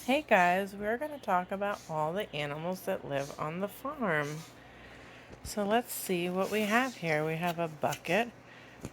Hey guys, we're going to talk about all the animals that live on the farm. So let's see what we have here. We have a bucket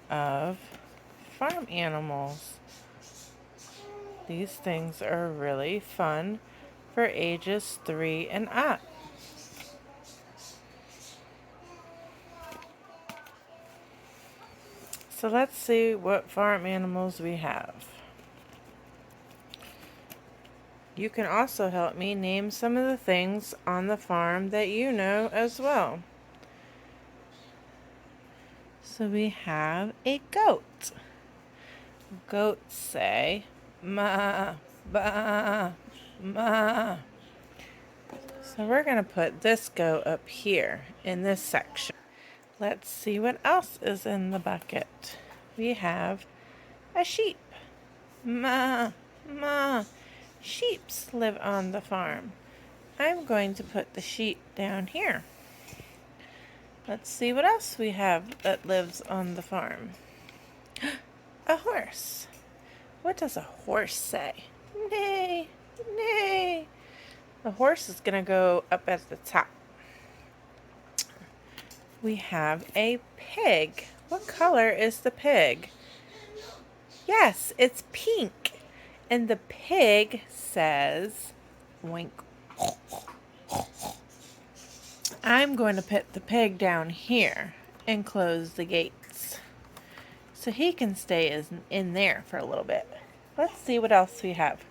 of farm animals. These things are really fun for ages 3 and up. So let's see what farm animals we have. You can also help me name some of the things on the farm that you know as well. So we have a goat. Goats say, ma, ba, ma. So we're going to put this goat up here in this section. Let's see what else is in the bucket. We have a sheep. Ma, ma. Sheeps live on the farm. I'm going to put the sheep down here. Let's see what else we have that lives on the farm. A horse. What does a horse say? Neigh, neigh. The horse is going to go up at the top. We have a pig. What color is the pig? Yes, it's pink. And the pig says, wink. I'm going to put the pig down here and close the gates so he can stay in there for a little bit. Let's see what else we have.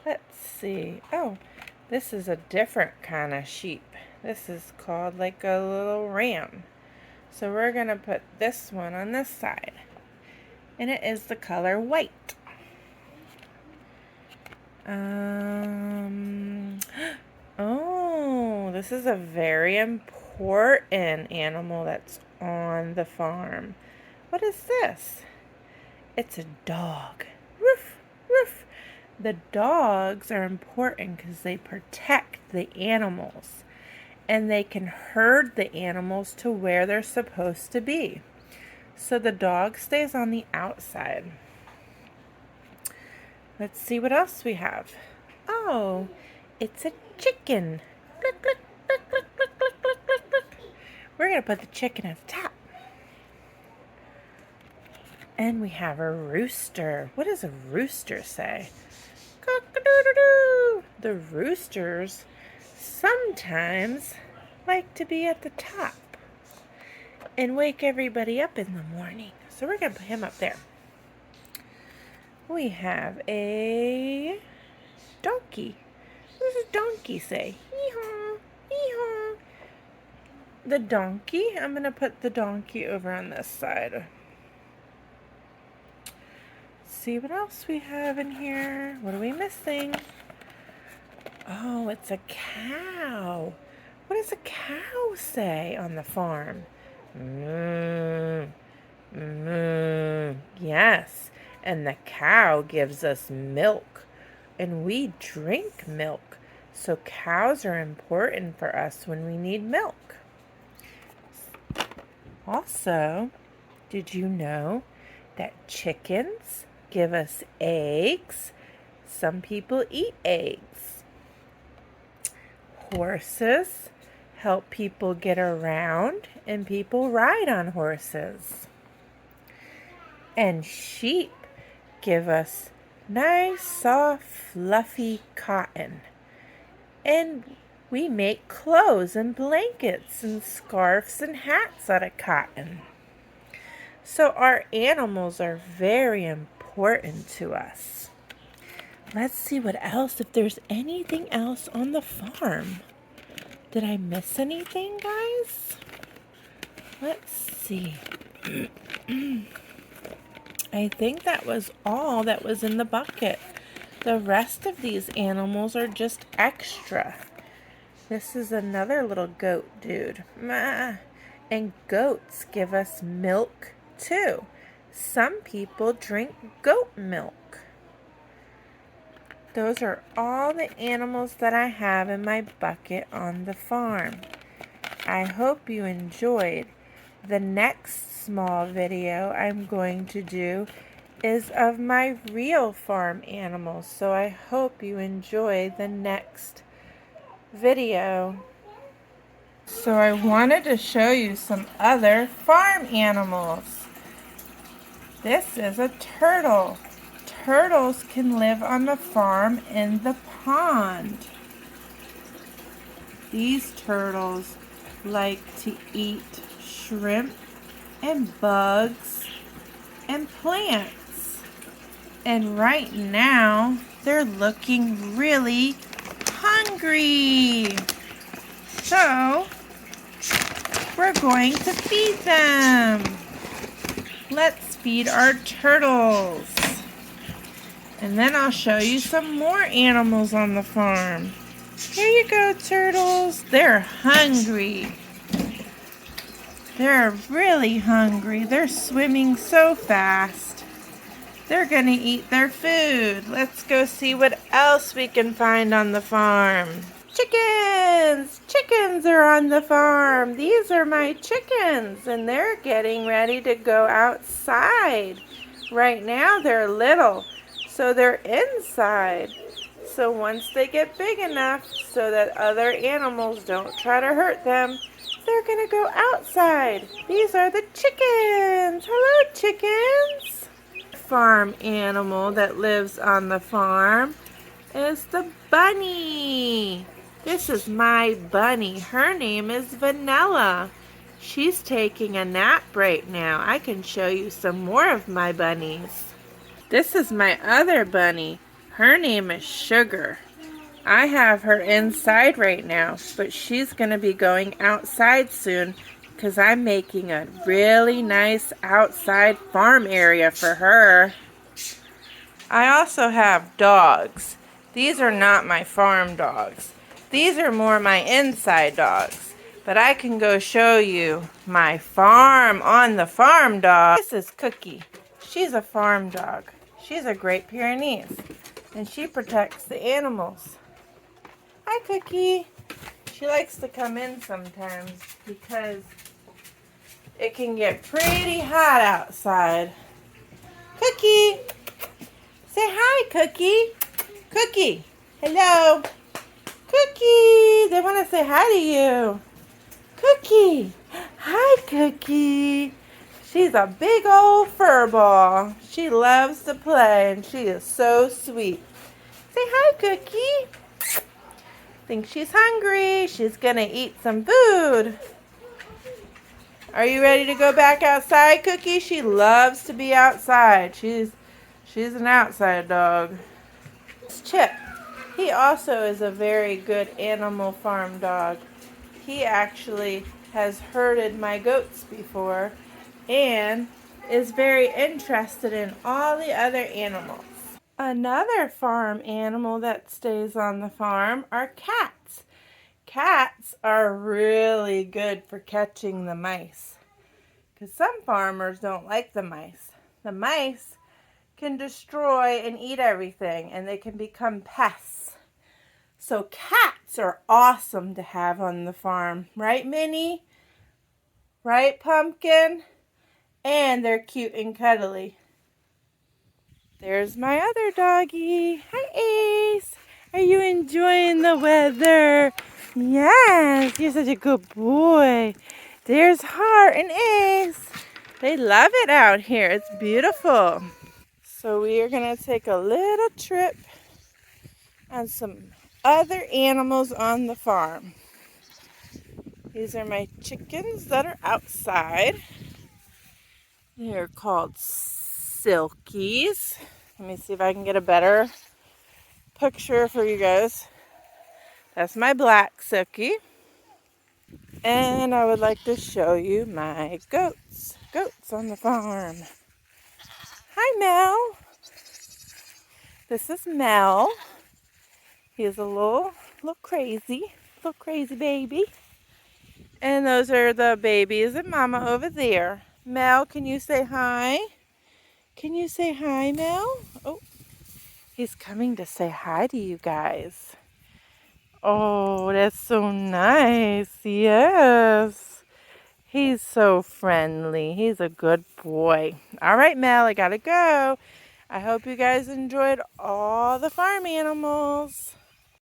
Let's see. Oh, this is a different kind of sheep. This is called like a little ram. So we're going to put this one on this side. And it is the color white. Oh, this is a very important animal that's on the farm. What is this? It's a dog. Woof, woof. The dogs are important because they protect the animals. And they can herd the animals to where they're supposed to be. So the dog stays on the outside. Let's see what else we have. Oh, it's a chicken. Click, click, click, click, click, click, click, click, click. We're going to put the chicken at the top. And we have a rooster. What does a rooster say? Cock-a-doodle-doo. The roosters sometimes like to be at the top and wake everybody up in the morning. So we're going to put him up there. We have a donkey. What does a donkey say? Hee-haw, hee-haw. The donkey, I'm going to put the donkey over on this side. See what else we have in here. What are we missing? Oh, it's a cow. What does a cow say on the farm? Moo, moo. Yes, and the cow gives us milk, and we drink milk. So cows are important for us when we need milk. Also, did you know that chickens give us eggs? Some people eat eggs. Horses help people get around, and people ride on horses. And sheep give us nice, soft, fluffy cotton. And we make clothes and blankets and scarves and hats out of cotton. So our animals are very important to us. Let's see what else, if there's anything else on the farm. Did I miss anything, guys? Let's see. I think that was all that was in the bucket. The rest of these animals are just extra. This is another little goat dude. Ma. And goats give us milk too. Some people drink goat milk. Those are all the animals that I have in my bucket on the farm. I hope you enjoyed. The next small video I'm going to do is of my real farm animals, so I hope you enjoy the next video. So I wanted to show you some other farm animals. This is a turtle. Turtles can live on the farm in the pond. These turtles like to eat shrimp and bugs and plants. And right now, they're looking really hungry. So, we're going to feed them. Let's feed our turtles. And then I'll show you some more animals on the farm. Here you go, turtles. They're hungry. They're really hungry. They're swimming so fast. They're gonna eat their food. Let's go see what else we can find on the farm. Chickens! Chickens are on the farm. These are my chickens, and they're getting ready to go outside. Right now they're little, so they're inside. So once they get big enough so that other animals don't try to hurt them, they're gonna go outside. These are the chickens. Hello, chickens. Farm animal that lives on the farm is the bunny. This is my bunny. Her name is Vanilla. She's taking a nap right now. I can show you some more of my bunnies. This is my other bunny. Her name is Sugar. I have her inside right now, but she's going to be going outside soon because I'm making a really nice outside farm area for her. I also have dogs. These are not my farm dogs. These are more my inside dogs. But I can go show you my farm on the farm dog. This is Cookie. She's a farm dog. She's a Great Pyrenees, and she protects the animals. Hi, Cookie. She likes to come in sometimes because it can get pretty hot outside. Cookie! Say hi, Cookie. Cookie, hello. Cookie, they want to say hi to you. Cookie, hi, Cookie. She's a big old fur ball. She loves to play, and she is so sweet. Say hi, Cookie. Think she's hungry. She's gonna eat some food. Are you ready to go back outside, Cookie? She loves to be outside. She's an outside dog. Chip. He also is a very good animal farm dog. He actually has herded my goats before and is very interested in all the other animals. Another farm animal that stays on the farm are cats. Cats are really good for catching the mice because some farmers don't like the mice. The mice can destroy and eat everything, and they can become pests. So cats are awesome to have on the farm. Right, Minnie? Right, Pumpkin? And they're cute and cuddly. There's my other doggy. Hi, Ace. Are you enjoying the weather? Yes, you're such a good boy. There's Heart and Ace. They love it out here. It's beautiful. So we are going to take a little trip on some other animals on the farm. These are my chickens that are outside. They're called Silkies. Let me see if I can get a better picture for you guys. That's my black Silkie. And I would like to show you my goats. Goats on the farm. Hi, Mel. This is Mel. He's a little crazy baby. And those are the babies and Mama over there. Mel, can you say hi? Can you say hi, Mel? Oh, he's coming to say hi to you guys. Oh, that's so nice. Yes. He's so friendly. He's a good boy. All right, Mel, I gotta go. I hope you guys enjoyed all the farm animals.